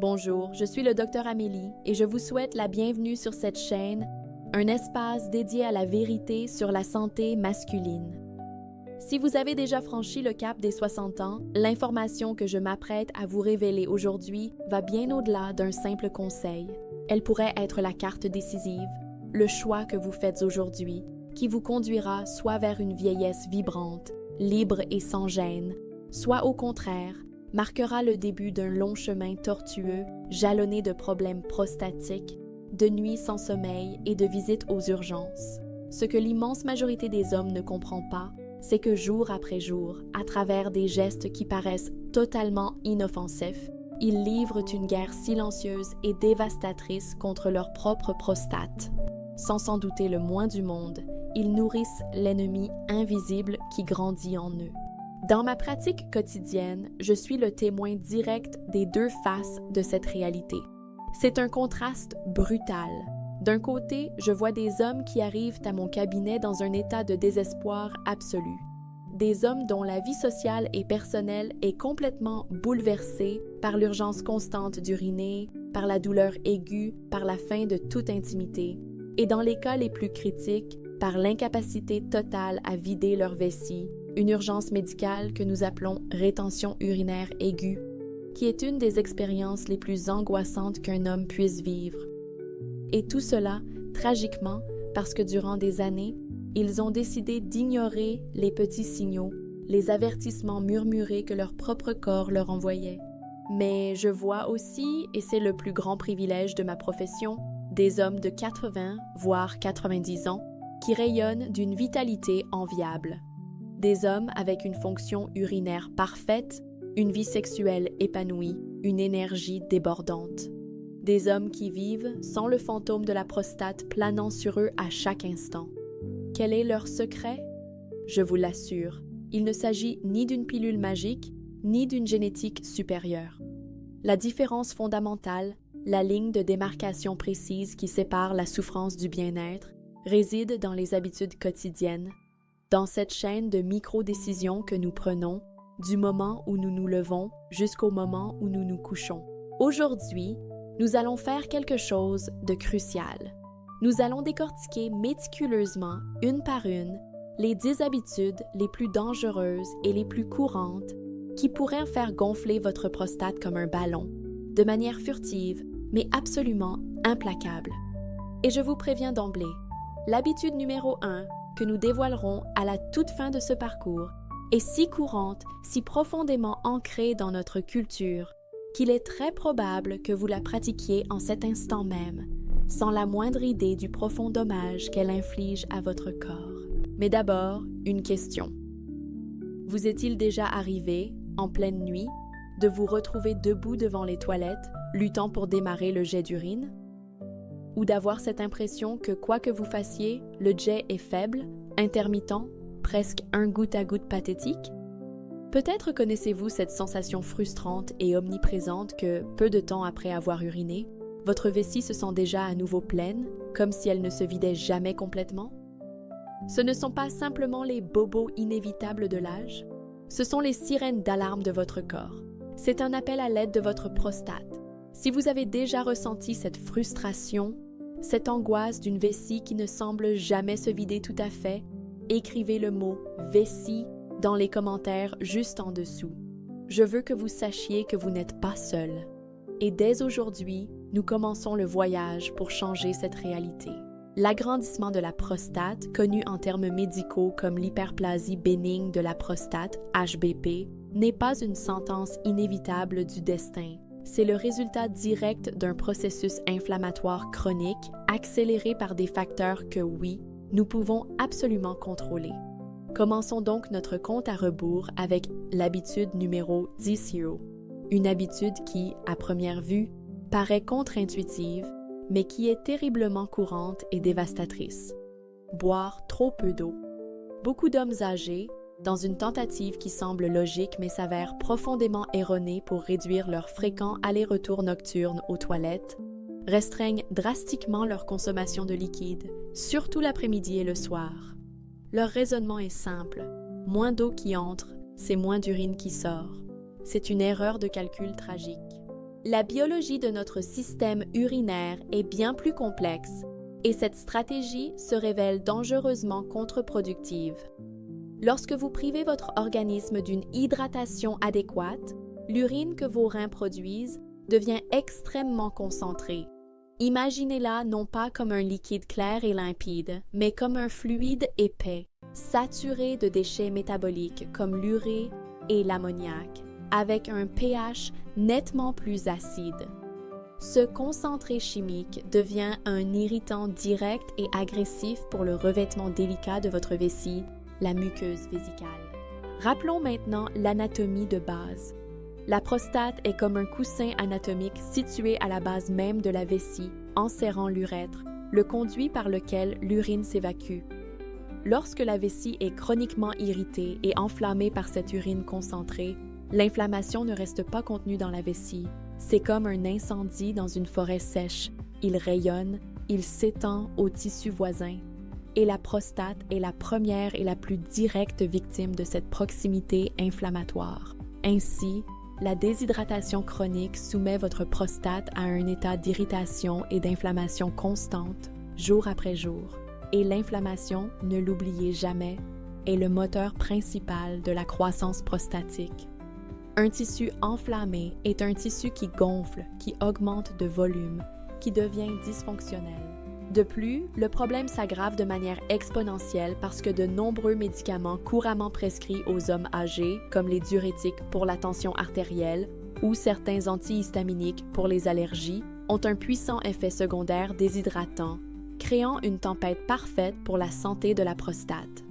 Bonjour, je suis le Dr Amélie et je vous souhaite la bienvenue sur cette chaîne, un espace dédié à la vérité sur la santé masculine. Si vous avez déjà franchi le cap des 60 ans, l'information que je m'apprête à vous révéler aujourd'hui va bien au-delà d'un simple conseil. Elle pourrait être la carte décisive, le choix que vous faites aujourd'hui, qui vous conduira soit vers une vieillesse vibrante, libre et sans gêne, soit au contraire, marquera le début d'un long chemin tortueux, jalonné de problèmes prostatiques, de nuits sans sommeil et de visites aux urgences. Ce que l'immense majorité des hommes ne comprend pas, c'est que jour après jour, à travers des gestes qui paraissent totalement inoffensifs, ils livrent une guerre silencieuse et dévastatrice contre leur propre prostate. Sans s'en douter le moins du monde, ils nourrissent l'ennemi invisible qui grandit en eux. Dans ma pratique quotidienne, je suis le témoin direct des deux faces de cette réalité. C'est un contraste brutal. D'un côté, je vois des hommes qui arrivent à mon cabinet dans un état de désespoir absolu. Des hommes dont la vie sociale et personnelle est complètement bouleversée par l'urgence constante d'uriner, par la douleur aiguë, par la faim de toute intimité, et dans les cas les plus critiques, par l'incapacité totale à vider leur vessie, une urgence médicale que nous appelons rétention urinaire aiguë, qui est une des expériences les plus angoissantes qu'un homme puisse vivre. Et tout cela, tragiquement, parce que durant des années, ils ont décidé d'ignorer les petits signaux, les avertissements murmurés que leur propre corps leur envoyait. Mais je vois aussi, et c'est le plus grand privilège de ma profession, des hommes de 80, voire 90 ans, qui rayonnent d'une vitalité enviable. Des hommes avec une fonction urinaire parfaite, une vie sexuelle épanouie, une énergie débordante. Des hommes qui vivent sans le fantôme de la prostate planant sur eux à chaque instant. Quel est leur secret? Je vous l'assure, il ne s'agit ni d'une pilule magique, ni d'une génétique supérieure. La différence fondamentale, la ligne de démarcation précise qui sépare la souffrance du bien-être, réside dans les habitudes quotidiennes, dans cette chaîne de micro-décisions que nous prenons, du moment où nous nous levons jusqu'au moment où nous nous couchons. Aujourd'hui, nous allons faire quelque chose de crucial. Nous allons décortiquer méticuleusement, une par une, les 10 habitudes les plus dangereuses et les plus courantes qui pourraient faire gonfler votre prostate comme un ballon, de manière furtive, mais absolument implacable. Et je vous préviens d'emblée, l'habitude numéro 1 que nous dévoilerons à la toute fin de ce parcours est si courante, si profondément ancrée dans notre culture, qu'il est très probable que vous la pratiquiez en cet instant même, sans la moindre idée du profond dommage qu'elle inflige à votre corps. Mais d'abord, une question. Vous est-il déjà arrivé, en pleine nuit, de vous retrouver debout devant les toilettes, luttant pour démarrer le jet d'urine? Ou d'avoir cette impression que quoi que vous fassiez, le jet est faible, intermittent, presque un goutte à goutte pathétique? Peut-être connaissez-vous cette sensation frustrante et omniprésente que, peu de temps après avoir uriné, votre vessie se sent déjà à nouveau pleine, comme si elle ne se vidait jamais complètement? Ce ne sont pas simplement les bobos inévitables de l'âge, ce sont les sirènes d'alarme de votre corps. C'est un appel à l'aide de votre prostate. Si vous avez déjà ressenti cette frustration, cette angoisse d'une vessie qui ne semble jamais se vider tout à fait, écrivez le mot « vessie » dans les commentaires juste en dessous. Je veux que vous sachiez que vous n'êtes pas seul. Et dès aujourd'hui, nous commençons le voyage pour changer cette réalité. L'agrandissement de la prostate, connu en termes médicaux comme l'hyperplasie bénigne de la prostate, HBP, n'est pas une sentence inévitable du destin. C'est le résultat direct d'un processus inflammatoire chronique accéléré par des facteurs que, oui, nous pouvons absolument contrôler. Commençons donc notre compte à rebours avec l'habitude numéro 10-0, une habitude qui, à première vue, paraît contre-intuitive, mais qui est terriblement courante et dévastatrice. Boire trop peu d'eau. Beaucoup d'hommes âgés, dans une tentative qui semble logique mais s'avère profondément erronée pour réduire leur fréquent aller-retour nocturne aux toilettes, restreignent drastiquement leur consommation de liquide, surtout l'après-midi et le soir. Leur raisonnement est simple. Moins d'eau qui entre, c'est moins d'urine qui sort. C'est une erreur de calcul tragique. La biologie de notre système urinaire est bien plus complexe et cette stratégie se révèle dangereusement contre-productive. Lorsque vous privez votre organisme d'une hydratation adéquate, l'urine que vos reins produisent devient extrêmement concentrée. Imaginez-la non pas comme un liquide clair et limpide, mais comme un fluide épais, saturé de déchets métaboliques comme l'urée et l'ammoniac, avec un pH nettement plus acide. Ce concentré chimique devient un irritant direct et agressif pour le revêtement délicat de votre vessie, la muqueuse vésicale. Rappelons maintenant l'anatomie de base. La prostate est comme un coussin anatomique situé à la base même de la vessie, enserrant l'urètre, le conduit par lequel l'urine s'évacue. Lorsque la vessie est chroniquement irritée et enflammée par cette urine concentrée, l'inflammation ne reste pas contenue dans la vessie. C'est comme un incendie dans une forêt sèche. Il rayonne, il s'étend aux tissus voisins. Et la prostate est la première et la plus directe victime de cette proximité inflammatoire. Ainsi, la déshydratation chronique soumet votre prostate à un état d'irritation et d'inflammation constante, jour après jour. Et l'inflammation, ne l'oubliez jamais, est le moteur principal de la croissance prostatique. Un tissu enflammé est un tissu qui gonfle, qui augmente de volume, qui devient dysfonctionnel. De plus, le problème s'aggrave de manière exponentielle parce que de nombreux médicaments couramment prescrits aux hommes âgés, comme les diurétiques pour la tension artérielle ou certains antihistaminiques pour les allergies, ont un puissant effet secondaire déshydratant, créant une tempête parfaite pour la santé de la prostate.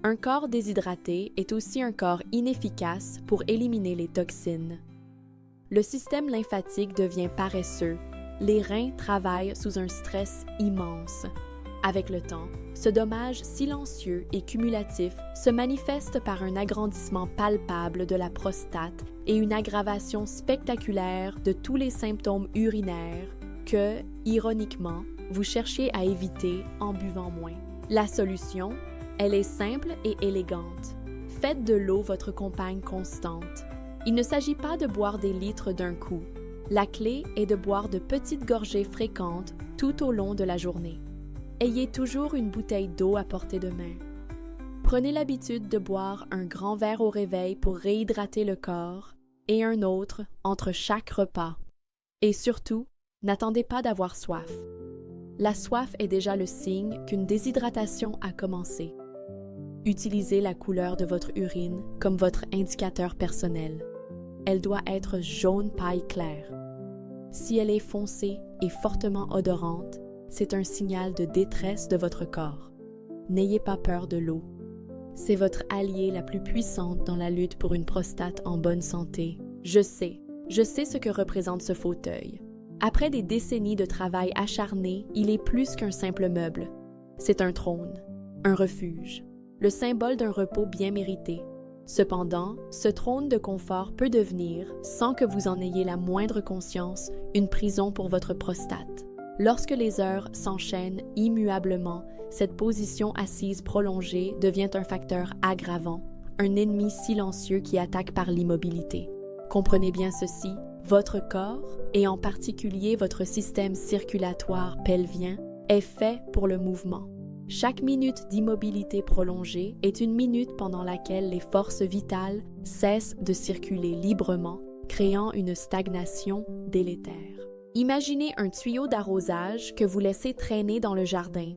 Un corps déshydraté est aussi un corps inefficace pour éliminer les toxines. Le système lymphatique devient paresseux. Les reins travaillent sous un stress immense. Avec le temps, ce dommage silencieux et cumulatif se manifeste par un agrandissement palpable de la prostate et une aggravation spectaculaire de tous les symptômes urinaires que, ironiquement, vous cherchiez à éviter en buvant moins. La solution, elle est simple et élégante. Faites de l'eau votre compagne constante. Il ne s'agit pas de boire des litres d'un coup. La clé est de boire de petites gorgées fréquentes tout au long de la journée. Ayez toujours une bouteille d'eau à portée de main. Prenez l'habitude de boire un grand verre au réveil pour réhydrater le corps et un autre entre chaque repas. Et surtout, n'attendez pas d'avoir soif. La soif est déjà le signe qu'une déshydratation a commencé. Utilisez la couleur de votre urine comme votre indicateur personnel. Elle doit être jaune paille clair. Si elle est foncée et fortement odorante, c'est un signal de détresse de votre corps. N'ayez pas peur de l'eau. C'est votre alliée la plus puissante dans la lutte pour une prostate en bonne santé. Je sais ce que représente ce fauteuil. Après des décennies de travail acharné, il est plus qu'un simple meuble. C'est un trône, un refuge, le symbole d'un repos bien mérité. Cependant, ce trône de confort peut devenir, sans que vous en ayez la moindre conscience, une prison pour votre prostate. Lorsque les heures s'enchaînent immuablement, cette position assise prolongée devient un facteur aggravant, un ennemi silencieux qui attaque par l'immobilité. Comprenez bien ceci, votre corps, et en particulier votre système circulatoire pelvien, est fait pour le mouvement. Chaque minute d'immobilité prolongée est une minute pendant laquelle les forces vitales cessent de circuler librement, créant une stagnation délétère. Imaginez un tuyau d'arrosage que vous laissez traîner dans le jardin.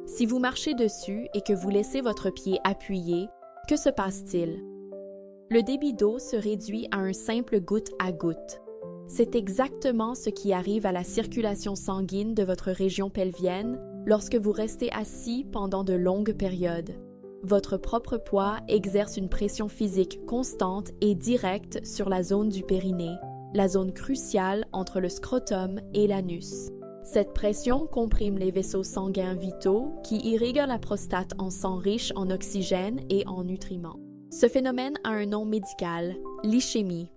Si vous marchez dessus et que vous laissez votre pied appuyé, que se passe-t-il? Le débit d'eau se réduit à un simple goutte à goutte. C'est exactement ce qui arrive à la circulation sanguine de votre région pelvienne lorsque vous restez assis pendant de longues périodes. Votre propre poids exerce une pression physique constante et directe sur la zone du périnée, la zone cruciale entre le scrotum et l'anus. Cette pression comprime les vaisseaux sanguins vitaux qui irriguent la prostate en sang riche en oxygène et en nutriments. Ce phénomène a un nom médical, l'ischémie.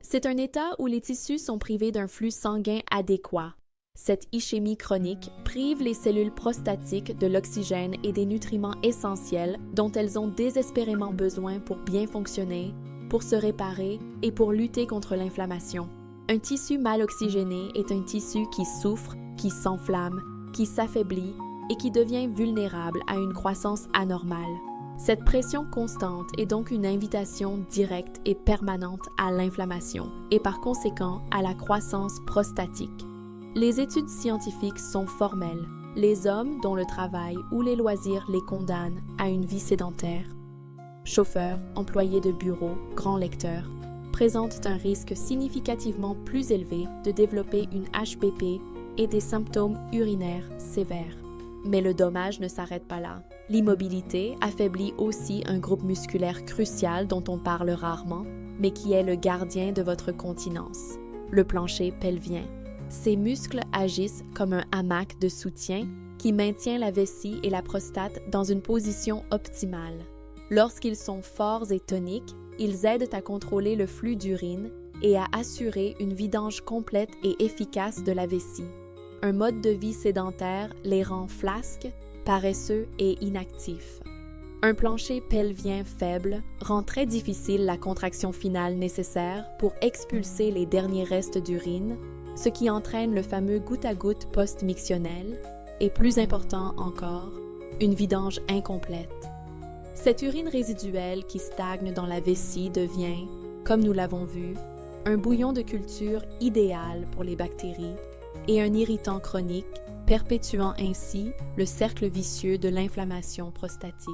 C'est un état où les tissus sont privés d'un flux sanguin adéquat. Cette ischémie chronique prive les cellules prostatiques de l'oxygène et des nutriments essentiels dont elles ont désespérément besoin pour bien fonctionner, pour se réparer et pour lutter contre l'inflammation. Un tissu mal oxygéné est un tissu qui souffre, qui s'enflamme, qui s'affaiblit et qui devient vulnérable à une croissance anormale. Cette pression constante est donc une invitation directe et permanente à l'inflammation et par conséquent à la croissance prostatique. Les études scientifiques sont formelles. Les hommes dont le travail ou les loisirs les condamnent à une vie sédentaire, chauffeurs, employés de bureau, grands lecteurs, présentent un risque significativement plus élevé de développer une HPP et des symptômes urinaires sévères. Mais le dommage ne s'arrête pas là. L'immobilité affaiblit aussi un groupe musculaire crucial dont on parle rarement, mais qui est le gardien de votre continence, le plancher pelvien. Ces muscles agissent comme un hamac de soutien qui maintient la vessie et la prostate dans une position optimale. Lorsqu'ils sont forts et toniques, ils aident à contrôler le flux d'urine et à assurer une vidange complète et efficace de la vessie. Un mode de vie sédentaire les rend flasques, paresseux et inactifs. Un plancher pelvien faible rend très difficile la contraction finale nécessaire pour expulser les derniers restes d'urine, ce qui entraîne le fameux goutte-à-goutte post-mictionnel et, plus important encore, une vidange incomplète. Cette urine résiduelle qui stagne dans la vessie devient, comme nous l'avons vu, un bouillon de culture idéal pour les bactéries et un irritant chronique, perpétuant ainsi le cercle vicieux de l'inflammation prostatique.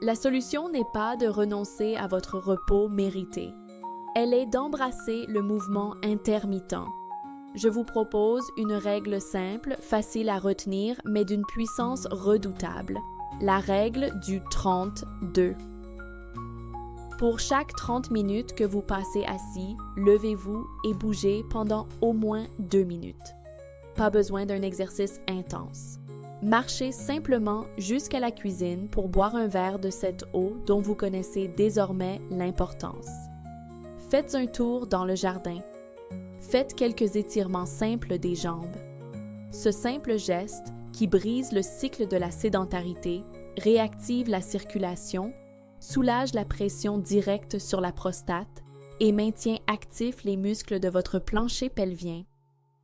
La solution n'est pas de renoncer à votre repos mérité. Elle est d'embrasser le mouvement intermittent. Je vous propose une règle simple, facile à retenir, mais d'une puissance redoutable. La règle du 30-2. Pour chaque 30 minutes que vous passez assis, levez-vous et bougez pendant au moins 2 minutes. Pas besoin d'un exercice intense. Marchez simplement jusqu'à la cuisine pour boire un verre de cette eau dont vous connaissez désormais l'importance. Faites un tour dans le jardin. Faites quelques étirements simples des jambes. Ce simple geste, qui brise le cycle de la sédentarité, réactive la circulation, soulage la pression directe sur la prostate et maintient actifs les muscles de votre plancher pelvien.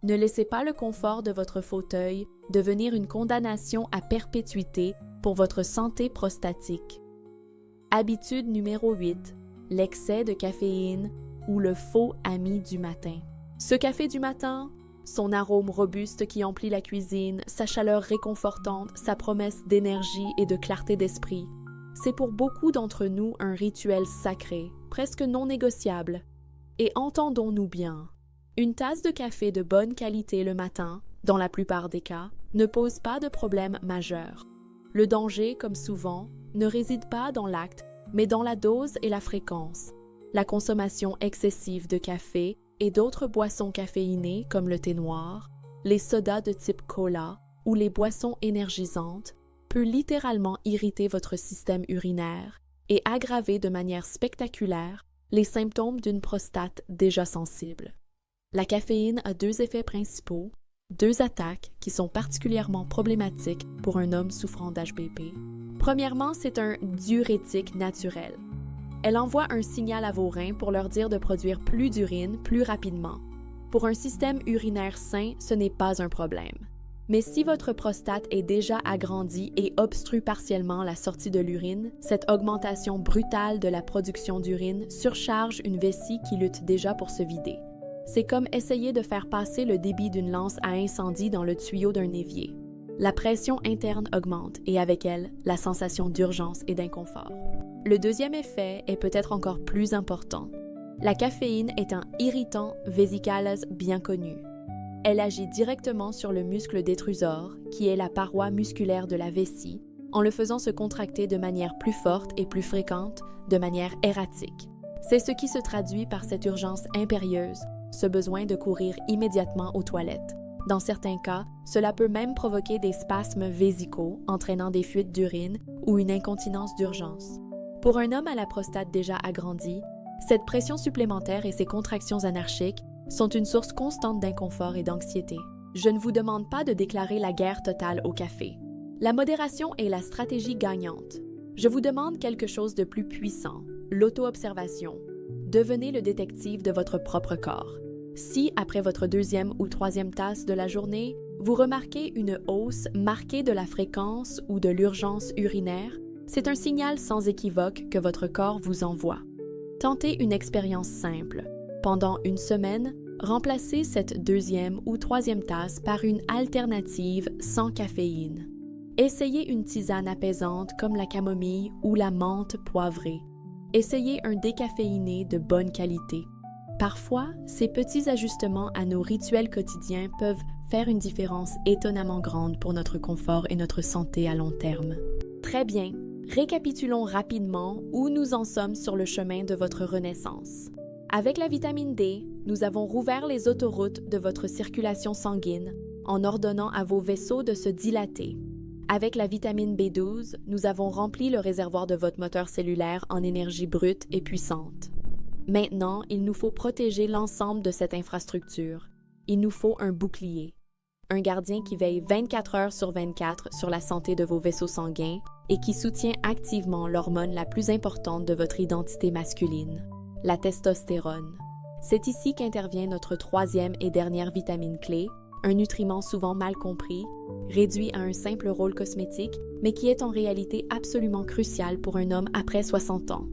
Ne laissez pas le confort de votre fauteuil devenir une condamnation à perpétuité pour votre santé prostatique. Habitude numéro 8, l'excès de caféine ou le faux ami du matin. Ce café du matin, son arôme robuste qui emplit la cuisine, sa chaleur réconfortante, sa promesse d'énergie et de clarté d'esprit, c'est pour beaucoup d'entre nous un rituel sacré, presque non négociable. Et entendons-nous bien, une tasse de café de bonne qualité le matin, dans la plupart des cas, ne pose pas de problème majeur. Le danger, comme souvent, ne réside pas dans l'acte, mais dans la dose et la fréquence. La consommation excessive de café et d'autres boissons caféinées comme le thé noir, les sodas de type cola ou les boissons énergisantes peut littéralement irriter votre système urinaire et aggraver de manière spectaculaire les symptômes d'une prostate déjà sensible. La caféine a 2 effets principaux, 2 attaques qui sont particulièrement problématiques pour un homme souffrant d'HPP. Premièrement, c'est un diurétique naturel. Elle envoie un signal à vos reins pour leur dire de produire plus d'urine plus rapidement. Pour un système urinaire sain, ce n'est pas un problème. Mais si votre prostate est déjà agrandie et obstrue partiellement la sortie de l'urine, cette augmentation brutale de la production d'urine surcharge une vessie qui lutte déjà pour se vider. C'est comme essayer de faire passer le débit d'une lance à incendie dans le tuyau d'un évier. La pression interne augmente et avec elle, la sensation d'urgence et d'inconfort. Le deuxième effet est peut-être encore plus important. La caféine est un irritant vésicales bien connu. Elle agit directement sur le muscle détrusor, qui est la paroi musculaire de la vessie, en le faisant se contracter de manière plus forte et plus fréquente, de manière erratique. C'est ce qui se traduit par cette urgence impérieuse, ce besoin de courir immédiatement aux toilettes. Dans certains cas, cela peut même provoquer des spasmes vésicaux, entraînant des fuites d'urine ou une incontinence d'urgence. Pour un homme à la prostate déjà agrandie, cette pression supplémentaire et ces contractions anarchiques sont une source constante d'inconfort et d'anxiété. Je ne vous demande pas de déclarer la guerre totale au café. La modération est la stratégie gagnante. Je vous demande quelque chose de plus puissant, l'auto-observation. Devenez le détective de votre propre corps. Si, après votre deuxième ou troisième tasse de la journée, vous remarquez une hausse marquée de la fréquence ou de l'urgence urinaire, c'est un signal sans équivoque que votre corps vous envoie. Tentez une expérience simple. Pendant une semaine, remplacez cette deuxième ou troisième tasse par une alternative sans caféine. Essayez une tisane apaisante comme la camomille ou la menthe poivrée. Essayez un décaféiné de bonne qualité. Parfois, ces petits ajustements à nos rituels quotidiens peuvent faire une différence étonnamment grande pour notre confort et notre santé à long terme. Très bien, récapitulons rapidement où nous en sommes sur le chemin de votre renaissance. Avec la vitamine D, nous avons rouvert les autoroutes de votre circulation sanguine en ordonnant à vos vaisseaux de se dilater. Avec la vitamine B12, nous avons rempli le réservoir de votre moteur cellulaire en énergie brute et puissante. Maintenant, il nous faut protéger l'ensemble de cette infrastructure. Il nous faut un bouclier. Un gardien qui veille 24 heures sur 24 sur la santé de vos vaisseaux sanguins et qui soutient activement l'hormone la plus importante de votre identité masculine, la testostérone. C'est ici qu'intervient notre troisième et dernière vitamine clé, un nutriment souvent mal compris, réduit à un simple rôle cosmétique, mais qui est en réalité absolument crucial pour un homme après 60 ans.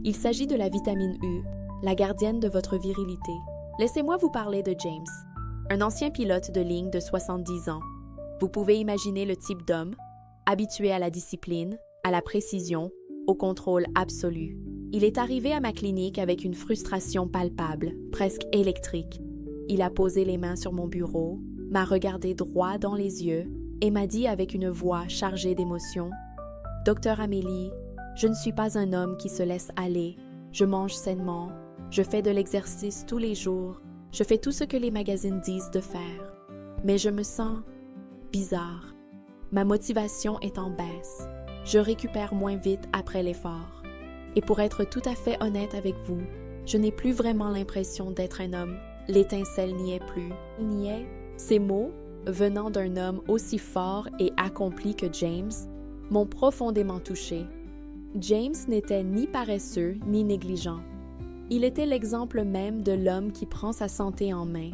Il s'agit de la vitamine U, la gardienne de votre virilité. Laissez-moi vous parler de James, un ancien pilote de ligne de 70 ans. Vous pouvez imaginer le type d'homme, habitué à la discipline, à la précision, au contrôle absolu. Il est arrivé à ma clinique avec une frustration palpable, presque électrique. Il a posé les mains sur mon bureau, m'a regardé droit dans les yeux et m'a dit avec une voix chargée d'émotion « Docteur Amélie, je ne suis pas un homme qui se laisse aller. Je mange sainement, je fais de l'exercice tous les jours, je fais tout ce que les magazines disent de faire. Mais je me sens bizarre. Ma motivation est en baisse. Je récupère moins vite après l'effort. Et pour être tout à fait honnête avec vous, je n'ai plus vraiment l'impression d'être un homme. L'étincelle n'y est plus. N'y est. Ces mots, venant d'un homme aussi fort et accompli que James, m'ont profondément touché. James n'était ni paresseux ni négligent. Il était l'exemple même de l'homme qui prend sa santé en main.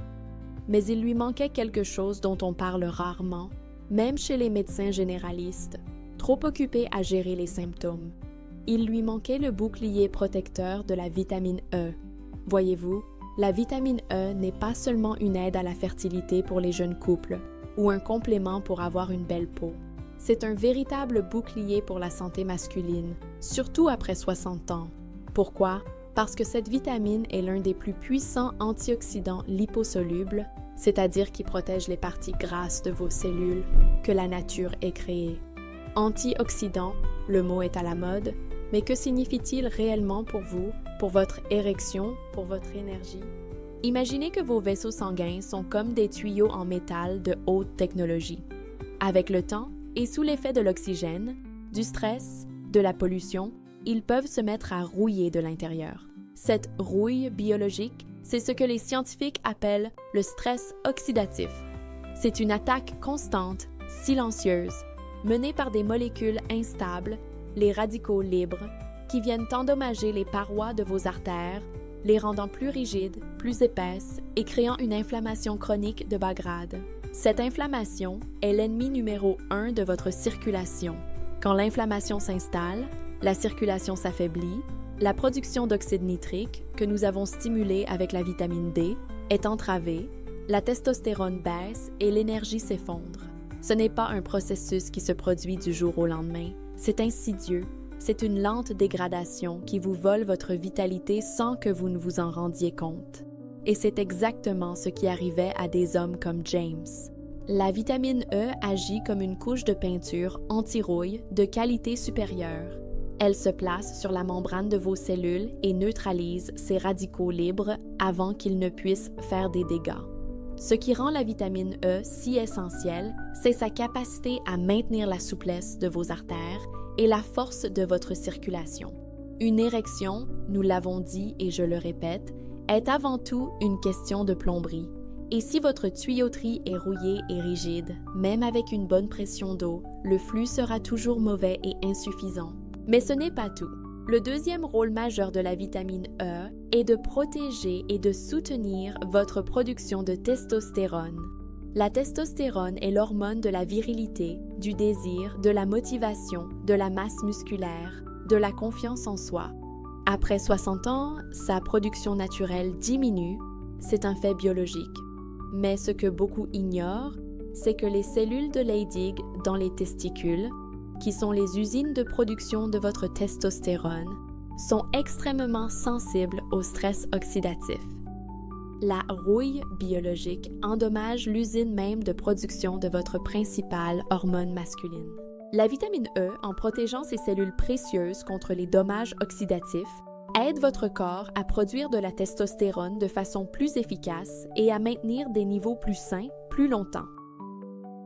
Mais il lui manquait quelque chose dont on parle rarement, même chez les médecins généralistes, trop occupés à gérer les symptômes. Il lui manquait le bouclier protecteur de la vitamine E. Voyez-vous, la vitamine E n'est pas seulement une aide à la fertilité pour les jeunes couples ou un complément pour avoir une belle peau. C'est un véritable bouclier pour la santé masculine, surtout après 60 ans. Pourquoi? Parce que cette vitamine est l'un des plus puissants antioxydants liposolubles, c'est-à-dire qui protège les parties grasses de vos cellules que la nature ait créées. Antioxydant, le mot est à la mode, mais que signifie-t-il réellement pour vous, pour votre érection, pour votre énergie? Imaginez que vos vaisseaux sanguins sont comme des tuyaux en métal de haute technologie. Avec le temps, et sous l'effet de l'oxygène, du stress, de la pollution, ils peuvent se mettre à rouiller de l'intérieur. Cette rouille biologique, c'est ce que les scientifiques appellent le stress oxydatif. C'est une attaque constante, silencieuse, menée par des molécules instables, les radicaux libres, qui viennent endommager les parois de vos artères, les rendant plus rigides, plus épaisses et créant une inflammation chronique de bas grade. Cette inflammation est l'ennemi numéro 1 de votre circulation. Quand l'inflammation s'installe, la circulation s'affaiblit, la production d'oxyde nitrique, que nous avons stimulée avec la vitamine D, est entravée, la testostérone baisse et l'énergie s'effondre. Ce n'est pas un processus qui se produit du jour au lendemain, c'est insidieux, c'est une lente dégradation qui vous vole votre vitalité sans que vous ne vous en rendiez compte. Et c'est exactement ce qui arrivait à des hommes comme James. La vitamine E agit comme une couche de peinture anti-rouille de qualité supérieure. Elle se place sur la membrane de vos cellules et neutralise ces radicaux libres avant qu'ils ne puissent faire des dégâts. Ce qui rend la vitamine E si essentielle, c'est sa capacité à maintenir la souplesse de vos artères et la force de votre circulation. Une érection, nous l'avons dit et je le répète, est avant tout une question de plomberie. Et si votre tuyauterie est rouillée et rigide, même avec une bonne pression d'eau, le flux sera toujours mauvais et insuffisant. Mais ce n'est pas tout. Le deuxième rôle majeur de la vitamine E est de protéger et de soutenir votre production de testostérone. La testostérone est l'hormone de la virilité, du désir, de la motivation, de la masse musculaire, de la confiance en soi. Après 60 ans, sa production naturelle diminue, c'est un fait biologique. Mais ce que beaucoup ignorent, c'est que les cellules de Leydig dans les testicules, qui sont les usines de production de votre testostérone, sont extrêmement sensibles au stress oxydatif. La rouille biologique endommage l'usine même de production de votre principale hormone masculine. La vitamine E, en protégeant ces cellules précieuses contre les dommages oxydatifs, aide votre corps à produire de la testostérone de façon plus efficace et à maintenir des niveaux plus sains plus longtemps.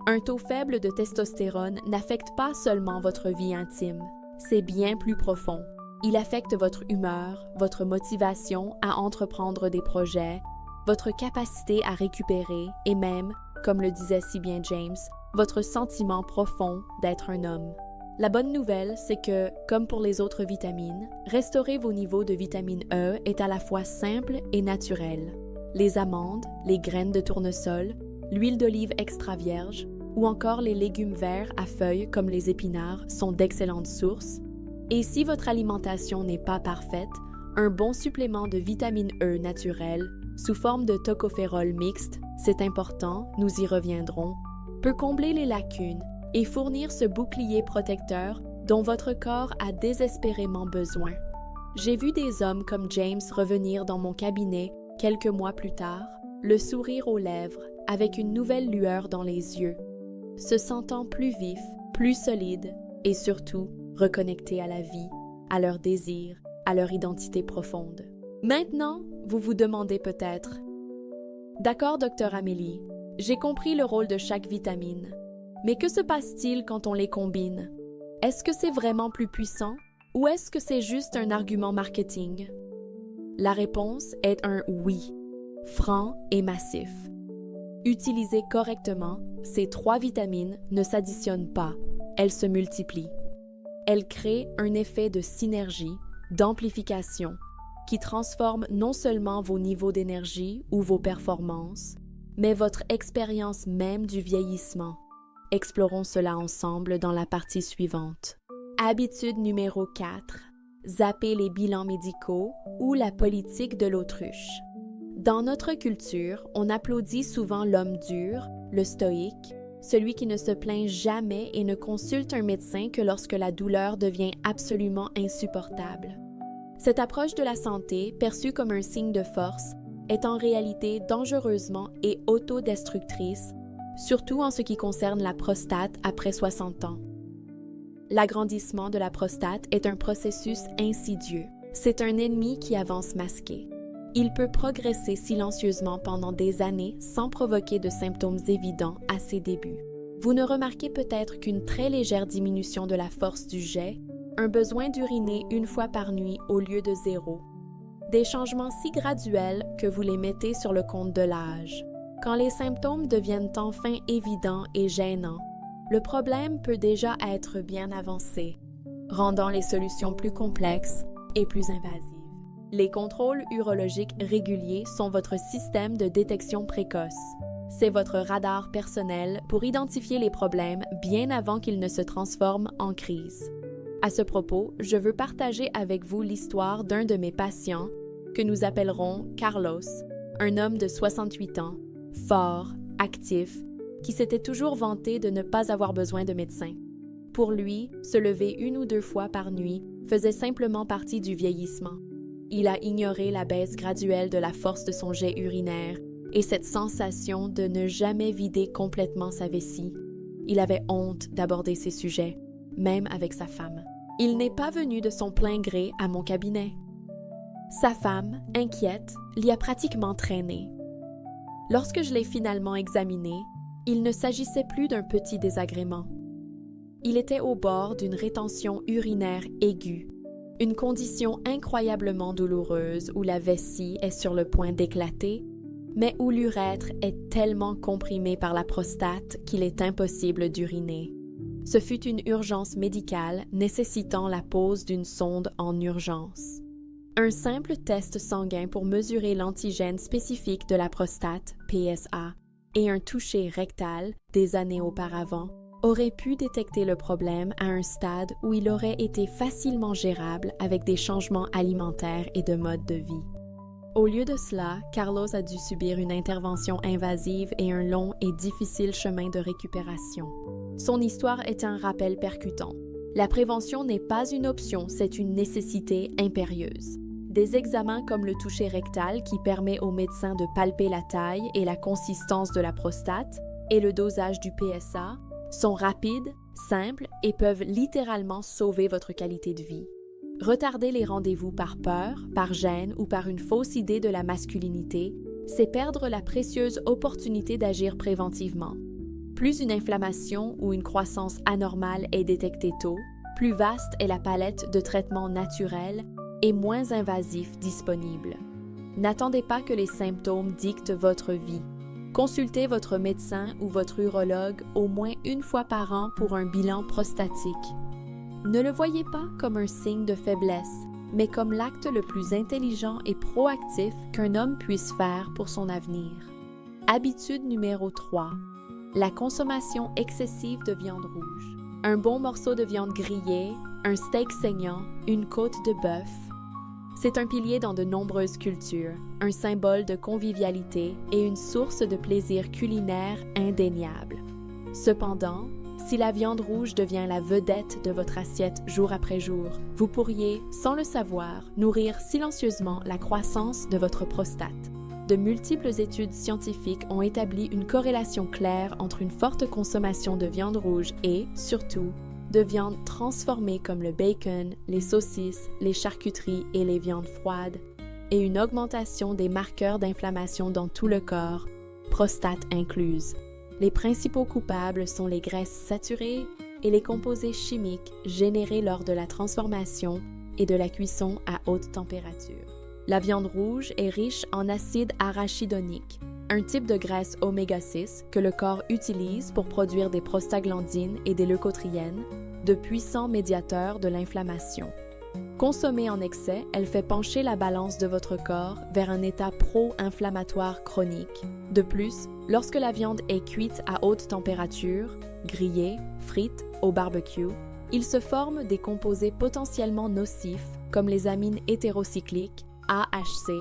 Un taux faible de testostérone n'affecte pas seulement votre vie intime, c'est bien plus profond. Il affecte votre humeur, votre motivation à entreprendre des projets, votre capacité à récupérer et même, comme le disait si bien James, votre sentiment profond d'être un homme. La bonne nouvelle, c'est que, comme pour les autres vitamines, restaurer vos niveaux de vitamine E est à la fois simple et naturel. Les amandes, les graines de tournesol, l'huile d'olive extra vierge ou encore les légumes verts à feuilles comme les épinards sont d'excellentes sources. Et si votre alimentation n'est pas parfaite, un bon supplément de vitamine E naturelle, sous forme de tocophérol mixte, c'est important, nous y reviendrons, peut combler les lacunes et fournir ce bouclier protecteur dont votre corps a désespérément besoin. J'ai vu des hommes comme James revenir dans mon cabinet quelques mois plus tard, le sourire aux lèvres, avec une nouvelle lueur dans les yeux, se sentant plus vifs, plus solides et surtout reconnectés à la vie, à leurs désirs, à leur identité profonde. Maintenant, vous vous demandez peut-être « D'accord, docteur Amélie, j'ai compris le rôle de chaque vitamine. Mais que se passe-t-il quand on les combine? Est-ce que c'est vraiment plus puissant ou est-ce que c'est juste un argument marketing? » La réponse est un oui, franc et massif. Utilisées correctement, ces 3 vitamines ne s'additionnent pas, elles se multiplient. Elles créent un effet de synergie, d'amplification, qui transforme non seulement vos niveaux d'énergie ou vos performances, mais votre expérience même du vieillissement. Explorons cela ensemble dans la partie suivante. Habitude numéro 4. Zapper les bilans médicaux ou la politique de l'autruche. Dans notre culture, on applaudit souvent l'homme dur, le stoïque, celui qui ne se plaint jamais et ne consulte un médecin que lorsque la douleur devient absolument insupportable. Cette approche de la santé, perçue comme un signe de force, est en réalité dangereusement et autodestructrice, surtout en ce qui concerne la prostate après 60 ans. L'agrandissement de la prostate est un processus insidieux. C'est un ennemi qui avance masqué. Il peut progresser silencieusement pendant des années sans provoquer de symptômes évidents à ses débuts. Vous ne remarquez peut-être qu'une très légère diminution de la force du jet, un besoin d'uriner 1 fois par nuit au lieu de 0. Des changements si graduels que vous les mettez sur le compte de l'âge. Quand les symptômes deviennent enfin évidents et gênants, le problème peut déjà être bien avancé, rendant les solutions plus complexes et plus invasives. Les contrôles urologiques réguliers sont votre système de détection précoce. C'est votre radar personnel pour identifier les problèmes bien avant qu'ils ne se transforment en crise. À ce propos, je veux partager avec vous l'histoire d'un de mes patients, que nous appellerons Carlos, un homme de 68 ans, fort, actif, qui s'était toujours vanté de ne pas avoir besoin de médecin. Pour lui, se lever 1 ou 2 fois par nuit faisait simplement partie du vieillissement. Il a ignoré la baisse graduelle de la force de son jet urinaire et cette sensation de ne jamais vider complètement sa vessie. Il avait honte d'aborder ces sujets, même avec sa femme. Il n'est pas venu de son plein gré à mon cabinet. Sa femme, inquiète, l'y a pratiquement traîné. Lorsque je l'ai finalement examiné, il ne s'agissait plus d'un petit désagrément. Il était au bord d'une rétention urinaire aiguë, une condition incroyablement douloureuse où la vessie est sur le point d'éclater, mais où l'urètre est tellement comprimé par la prostate qu'il est impossible d'uriner. Ce fut une urgence médicale nécessitant la pose d'une sonde en urgence. Un simple test sanguin pour mesurer l'antigène spécifique de la prostate, PSA, et un toucher rectal, des années auparavant, aurait pu détecter le problème à un stade où il aurait été facilement gérable avec des changements alimentaires et de mode de vie. Au lieu de cela, Carlos a dû subir une intervention invasive et un long et difficile chemin de récupération. Son histoire est un rappel percutant. La prévention n'est pas une option, c'est une nécessité impérieuse. Des examens comme le toucher rectal qui permet aux médecins de palper la taille et la consistance de la prostate et le dosage du PSA sont rapides, simples et peuvent littéralement sauver votre qualité de vie. Retarder les rendez-vous par peur, par gêne ou par une fausse idée de la masculinité, c'est perdre la précieuse opportunité d'agir préventivement. Plus une inflammation ou une croissance anormale est détectée tôt, plus vaste est la palette de traitements naturels et moins invasifs disponibles. N'attendez pas que les symptômes dictent votre vie. Consultez votre médecin ou votre urologue au moins une fois par an pour un bilan prostatique. Ne le voyez pas comme un signe de faiblesse, mais comme l'acte le plus intelligent et proactif qu'un homme puisse faire pour son avenir. Habitude numéro 3. La consommation excessive de viande rouge. Un bon morceau de viande grillée, un steak saignant, une côte de bœuf. C'est un pilier dans de nombreuses cultures, un symbole de convivialité et une source de plaisir culinaire indéniable. Cependant, si la viande rouge devient la vedette de votre assiette jour après jour, vous pourriez, sans le savoir, nourrir silencieusement la croissance de votre prostate. De multiples études scientifiques ont établi une corrélation claire entre une forte consommation de viande rouge et, surtout, de viande transformée comme le bacon, les saucisses, les charcuteries et les viandes froides, et une augmentation des marqueurs d'inflammation dans tout le corps, prostate incluse. Les principaux coupables sont les graisses saturées et les composés chimiques générés lors de la transformation et de la cuisson à haute température. La viande rouge est riche en acide arachidonique, un type de graisse oméga 6 que le corps utilise pour produire des prostaglandines et des leucotriènes, de puissants médiateurs de l'inflammation. Consommée en excès, elle fait pencher la balance de votre corps vers un état pro-inflammatoire chronique. De plus, lorsque la viande est cuite à haute température, grillée, frite, au barbecue, il se forme des composés potentiellement nocifs comme les amines hétérocycliques, AHC,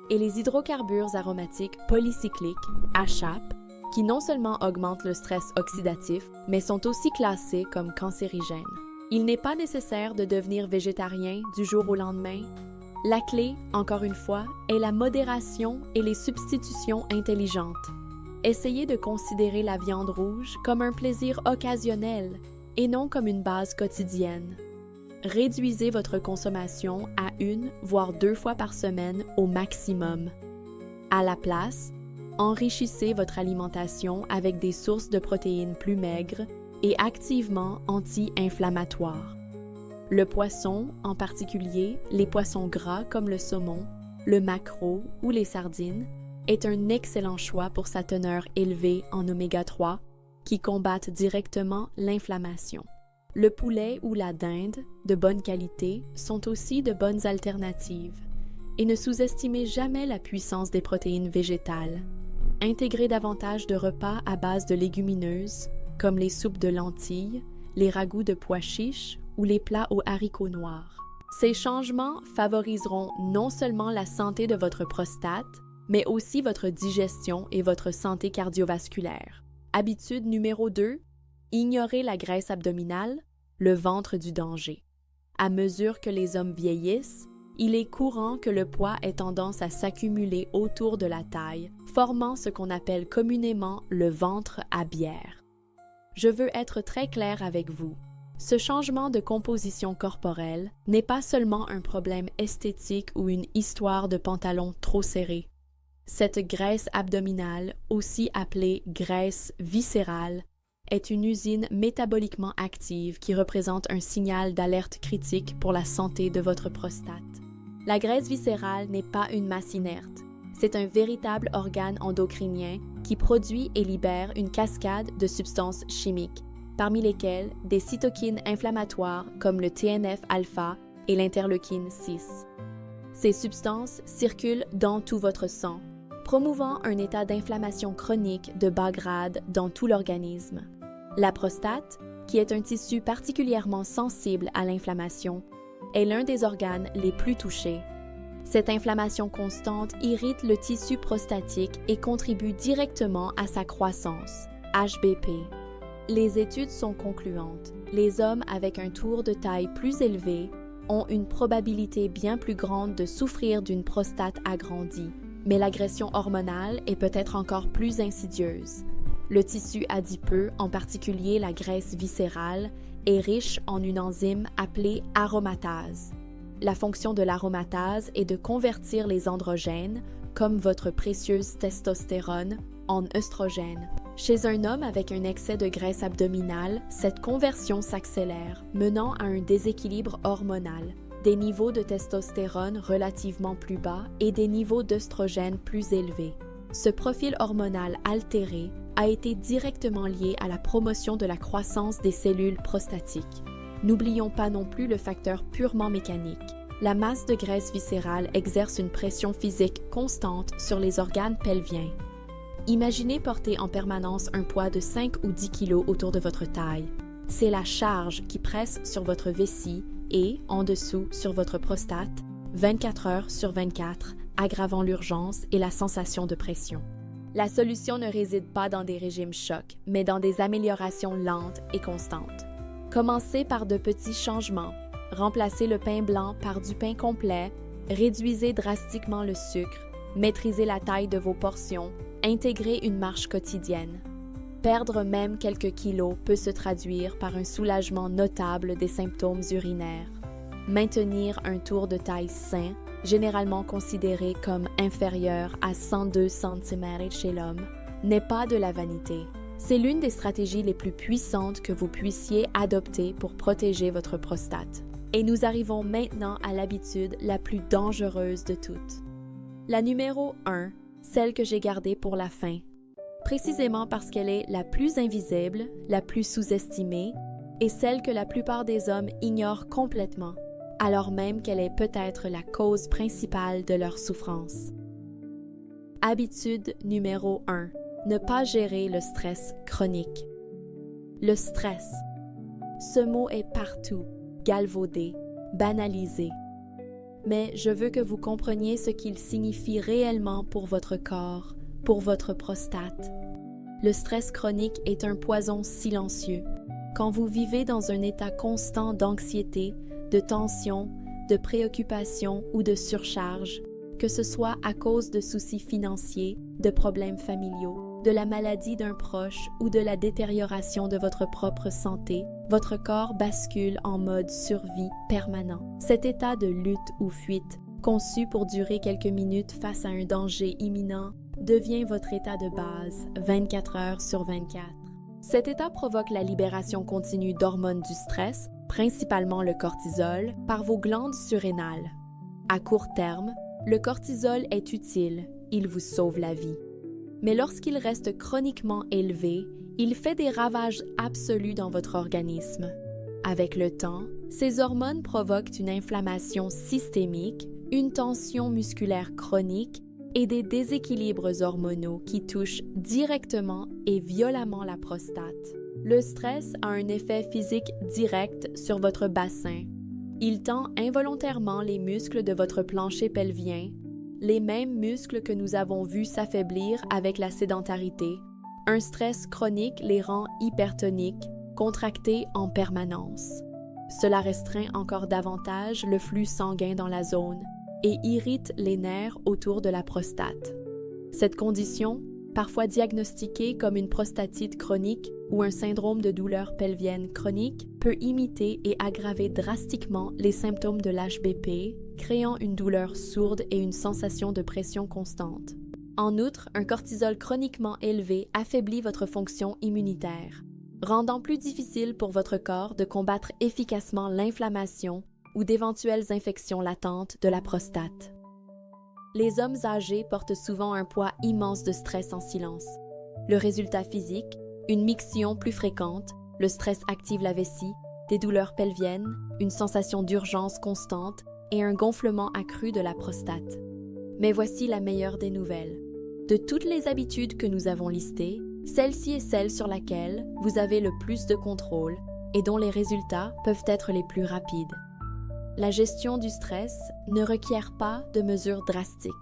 et les hydrocarbures aromatiques polycycliques, HAP, qui non seulement augmentent le stress oxydatif, mais sont aussi classés comme cancérigènes. Il n'est pas nécessaire de devenir végétarien du jour au lendemain. La clé, encore une fois, est la modération et les substitutions intelligentes. Essayez de considérer la viande rouge comme un plaisir occasionnel et non comme une base quotidienne. Réduisez votre consommation à 1 voire 2 fois par semaine au maximum. À la place, enrichissez votre alimentation avec des sources de protéines plus maigres et activement anti-inflammatoires. Le poisson, en particulier les poissons gras comme le saumon, le maquereau ou les sardines, est un excellent choix pour sa teneur élevée en oméga 3 qui combattent directement l'inflammation. Le poulet ou la dinde, de bonne qualité, sont aussi de bonnes alternatives. Et ne sous-estimez jamais la puissance des protéines végétales. Intégrez davantage de repas à base de légumineuses, comme les soupes de lentilles, les ragoûts de pois chiches ou les plats aux haricots noirs. Ces changements favoriseront non seulement la santé de votre prostate, mais aussi votre digestion et votre santé cardiovasculaire. Habitude numéro 2, ignorez la graisse abdominale, le ventre du danger. À mesure que les hommes vieillissent, il est courant que le poids ait tendance à s'accumuler autour de la taille, formant ce qu'on appelle communément le ventre à bière. Je veux être très clair avec vous. Ce changement de composition corporelle n'est pas seulement un problème esthétique ou une histoire de pantalon trop serré. Cette graisse abdominale, aussi appelée graisse viscérale, est une usine métaboliquement active qui représente un signal d'alerte critique pour la santé de votre prostate. La graisse viscérale n'est pas une masse inerte. C'est un véritable organe endocrinien qui produit et libère une cascade de substances chimiques, parmi lesquelles des cytokines inflammatoires comme le TNF-alpha et l'interleukine 6. Ces substances circulent dans tout votre sang, promouvant un état d'inflammation chronique de bas grade dans tout l'organisme. La prostate, qui est un tissu particulièrement sensible à l'inflammation, est l'un des organes les plus touchés. Cette inflammation constante irrite le tissu prostatique et contribue directement à sa croissance, HBP. Les études sont concluantes. Les hommes avec un tour de taille plus élevé ont une probabilité bien plus grande de souffrir d'une prostate agrandie, mais l'agression hormonale est peut-être encore plus insidieuse. Le tissu adipeux, en particulier la graisse viscérale, est riche en une enzyme appelée aromatase. La fonction de l'aromatase est de convertir les androgènes, comme votre précieuse testostérone, en œstrogènes. Chez un homme avec un excès de graisse abdominale, cette conversion s'accélère, menant à un déséquilibre hormonal, des niveaux de testostérone relativement plus bas et des niveaux d'œstrogènes plus élevés. Ce profil hormonal altéré a été directement lié à la promotion de la croissance des cellules prostatiques. N'oublions pas non plus le facteur purement mécanique. La masse de graisse viscérale exerce une pression physique constante sur les organes pelviens. Imaginez porter en permanence un poids de 5 ou 10 kg autour de votre taille. C'est la charge qui presse sur votre vessie et, en dessous, sur votre prostate, 24 heures sur 24, aggravant l'urgence et la sensation de pression. La solution ne réside pas dans des régimes chocs, mais dans des améliorations lentes et constantes. Commencez par de petits changements. Remplacez le pain blanc par du pain complet, réduisez drastiquement le sucre, maîtrisez la taille de vos portions, intégrez une marche quotidienne. Perdre même quelques kilos peut se traduire par un soulagement notable des symptômes urinaires. Maintenir un tour de taille sain, généralement considéré comme inférieur à 102 cm chez l'homme, n'est pas de la vanité. C'est l'une des stratégies les plus puissantes que vous puissiez adopter pour protéger votre prostate. Et nous arrivons maintenant à l'habitude la plus dangereuse de toutes. La numéro 1, celle que j'ai gardée pour la fin, précisément parce qu'elle est la plus invisible, la plus sous-estimée et celle que la plupart des hommes ignorent complètement, alors même qu'elle est peut-être la cause principale de leur souffrance. Habitude numéro 1. Ne pas gérer le stress chronique. Le stress. Ce mot est partout, galvaudé, banalisé. Mais je veux que vous compreniez ce qu'il signifie réellement pour votre corps, pour votre prostate. Le stress chronique est un poison silencieux. Quand vous vivez dans un état constant d'anxiété, de tension, de préoccupation ou de surcharge, que ce soit à cause de soucis financiers, de problèmes familiaux, de la maladie d'un proche ou de la détérioration de votre propre santé, votre corps bascule en mode survie permanent. Cet état de lutte ou fuite, conçu pour durer quelques minutes face à un danger imminent, devient votre état de base 24 heures sur 24. Cet état provoque la libération continue d'hormones du stress, principalement le cortisol, par vos glandes surrénales. À court terme, le cortisol est utile, il vous sauve la vie. Mais lorsqu'il reste chroniquement élevé, il fait des ravages absolus dans votre organisme. Avec le temps, ces hormones provoquent une inflammation systémique, une tension musculaire chronique et des déséquilibres hormonaux qui touchent directement et violemment la prostate. Le stress a un effet physique direct sur votre bassin. Il tend involontairement les muscles de votre plancher pelvien, les mêmes muscles que nous avons vus s'affaiblir avec la sédentarité. Un stress chronique les rend hypertoniques, contractés en permanence. Cela restreint encore davantage le flux sanguin dans la zone et irrite les nerfs autour de la prostate. Cette condition, parfois diagnostiquée comme une prostatite chronique ou un syndrome de douleur pelvienne chronique, peut imiter et aggraver drastiquement les symptômes de l'HBP, créant une douleur sourde et une sensation de pression constante. En outre, un cortisol chroniquement élevé affaiblit votre fonction immunitaire, rendant plus difficile pour votre corps de combattre efficacement l'inflammation ou d'éventuelles infections latentes de la prostate. Les hommes âgés portent souvent un poids immense de stress en silence. Le résultat physique, une miction plus fréquente, Le stress active la vessie, des douleurs pelviennes, une sensation d'urgence constante et un gonflement accru de la prostate. Mais voici la meilleure des nouvelles. De toutes les habitudes que nous avons listées, celle-ci est celle sur laquelle vous avez le plus de contrôle et dont les résultats peuvent être les plus rapides. La gestion du stress ne requiert pas de mesures drastiques.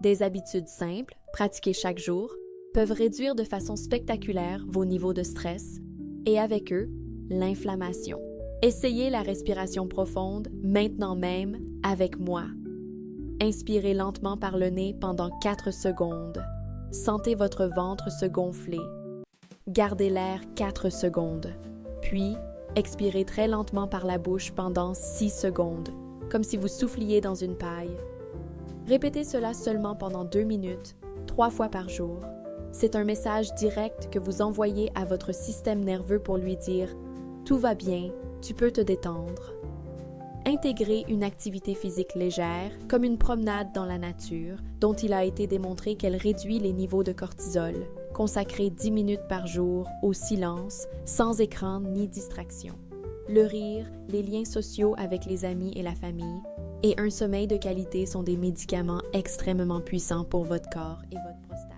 Des habitudes simples, pratiquées chaque jour, peuvent réduire de façon spectaculaire vos niveaux de stress et avec eux, l'inflammation. Essayez la respiration profonde maintenant même avec moi. Inspirez lentement par le nez pendant 4 secondes. Sentez votre ventre se gonfler. Gardez l'air 4 secondes. Puis, expirez très lentement par la bouche pendant 6 secondes, comme si vous souffliez dans une paille. Répétez cela seulement pendant 2 minutes, 3 fois par jour. C'est un message direct que vous envoyez à votre système nerveux pour lui dire « Tout va bien, tu peux te détendre ». Intégrez une activité physique légère, comme une promenade dans la nature, dont il a été démontré qu'elle réduit les niveaux de cortisol. Consacrez 10 minutes par jour au silence, sans écran ni distraction. Le rire, les liens sociaux avec les amis et la famille, et un sommeil de qualité sont des médicaments extrêmement puissants pour votre corps et votre prostate.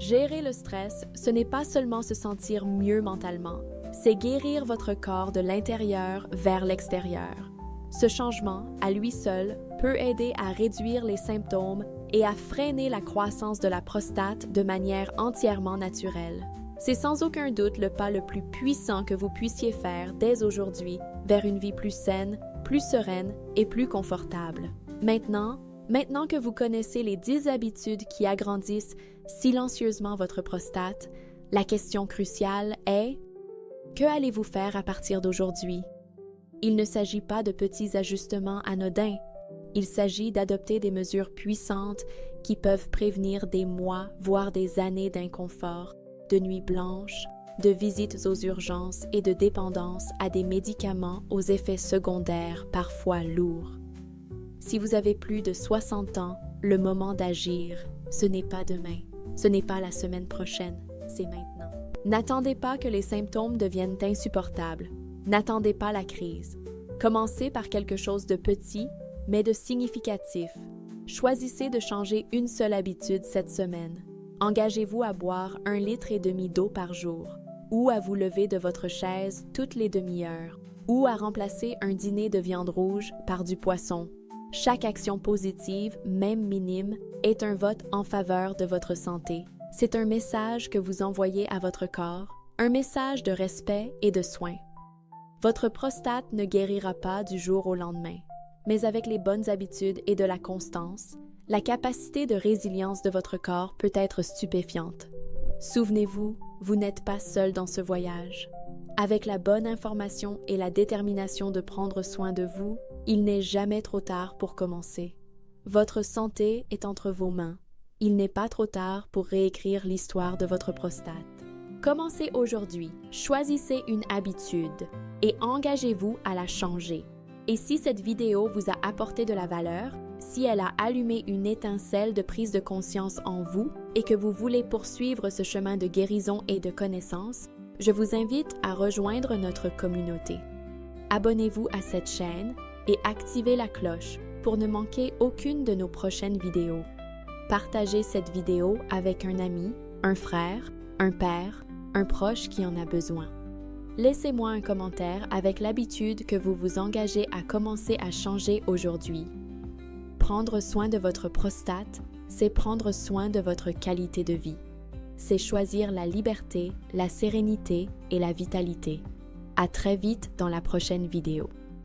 Gérer le stress, ce n'est pas seulement se sentir mieux mentalement, c'est guérir votre corps de l'intérieur vers l'extérieur. Ce changement, à lui seul, peut aider à réduire les symptômes et à freiner la croissance de la prostate de manière entièrement naturelle. C'est sans aucun doute le pas le plus puissant que vous puissiez faire dès aujourd'hui vers une vie plus saine, plus sereine et plus confortable. Maintenant que vous connaissez les 10 habitudes qui agrandissent silencieusement votre prostate, la question cruciale est: que allez-vous faire à partir d'aujourd'hui? Il ne s'agit pas de petits ajustements anodins. Il s'agit d'adopter des mesures puissantes qui peuvent prévenir des mois, voire des années d'inconfort, de nuits blanches, de visites aux urgences et de dépendance à des médicaments aux effets secondaires parfois lourds. Si vous avez plus de 60 ans, le moment d'agir, ce n'est pas demain, ce n'est pas la semaine prochaine, c'est maintenant. N'attendez pas que les symptômes deviennent insupportables. N'attendez pas la crise. Commencez par quelque chose de petit, mais de significatif. Choisissez de changer une seule habitude cette semaine. Engagez-vous à boire 1,5 litre d'eau par jour, ou à vous lever de votre chaise toutes les demi-heures, ou à remplacer un dîner de viande rouge par du poisson. Chaque action positive, même minime, est un vote en faveur de votre santé. C'est un message que vous envoyez à votre corps, un message de respect et de soin. Votre prostate ne guérira pas du jour au lendemain, mais avec les bonnes habitudes et de la constance, la capacité de résilience de votre corps peut être stupéfiante. Souvenez-vous, vous n'êtes pas seul dans ce voyage. Avec la bonne information et la détermination de prendre soin de vous, il n'est jamais trop tard pour commencer. Votre santé est entre vos mains. Il n'est pas trop tard pour réécrire l'histoire de votre prostate. Commencez aujourd'hui, choisissez une habitude et engagez-vous à la changer. Et si cette vidéo vous a apporté de la valeur, si elle a allumé une étincelle de prise de conscience en vous et que vous voulez poursuivre ce chemin de guérison et de connaissance, je vous invite à rejoindre notre communauté. Abonnez-vous à cette chaîne et activez la cloche pour ne manquer aucune de nos prochaines vidéos. Partagez cette vidéo avec un ami, un frère, un père, un proche qui en a besoin. Laissez-moi un commentaire avec l'habitude que vous vous engagez à commencer à changer aujourd'hui. Prendre soin de votre prostate, c'est prendre soin de votre qualité de vie. C'est choisir la liberté, la sérénité et la vitalité. À très vite dans la prochaine vidéo.